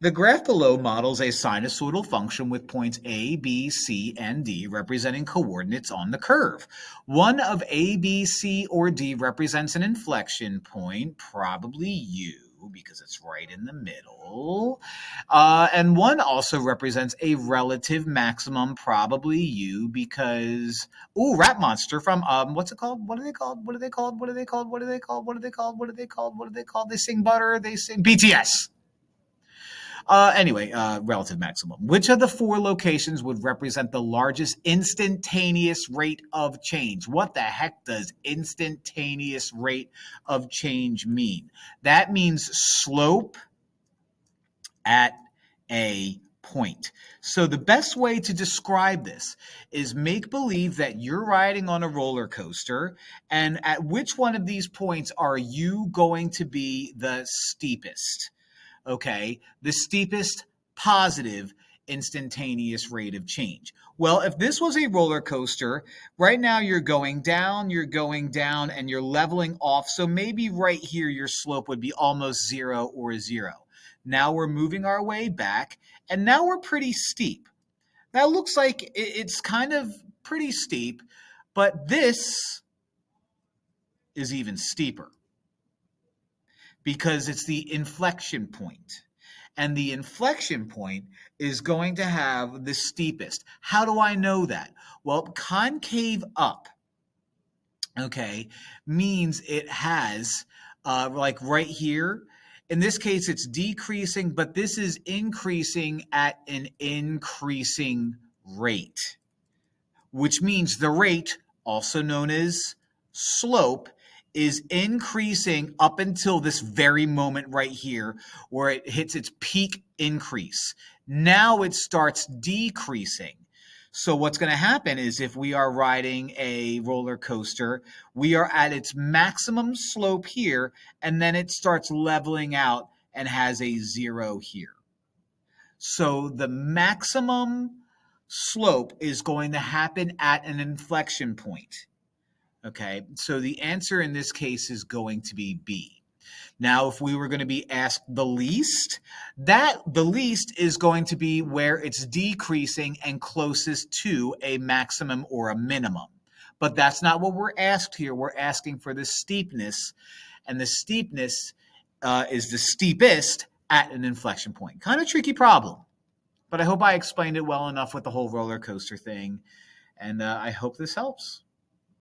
The graph below models a sinusoidal function with points A, B, C, and D representing coordinates on the curve. One of A, B, C, or D represents an inflection point, probably U, because it's right in the middle. And one also represents a relative maximum, probably U, because Rat Monster from what's it called? What are they called? What are they called? What are they called? What are they called? What are they called? What are they called? What are they called? They sing Butter. They sing BTS. Anyway, relative maximum. Which of the four locations would represent the largest instantaneous rate of change? What the heck does instantaneous rate of change mean? That means slope at a point. So the best way to describe this is make believe that you're riding on a roller coaster, and at which one of these points are you going to be the steepest? Okay, the steepest positive instantaneous rate of change. Well, if this was a roller coaster, right now you're going down, and you're leveling off. So maybe right here your slope would be almost 0 or 0. Now we're moving our way back, and now we're pretty steep. That looks like it's kind of pretty steep, but this is even steeper, because it's the inflection point. And the inflection point is going to have the steepest. How do I know that? Well, concave up, okay, means it has, like right here, in this case, it's decreasing, but this is increasing at an increasing rate, which means the rate, also known as slope, is increasing up until this very moment right here where it hits its peak increase. Now it starts decreasing. So what's going to happen is if we are riding a roller coaster, we are at its maximum slope here, and then it starts leveling out and has a 0 here. So the maximum slope is going to happen at an inflection point. Okay, so the answer in this case is going to be B. Now, if we were going to be asked the least, the least is going to be where it's decreasing and closest to a maximum or a minimum. But that's not what we're asked here. We're asking for the steepness, and the steepness is the steepest at an inflection point. Kind of tricky problem, but I hope I explained it well enough with the whole roller coaster thing, and I hope this helps.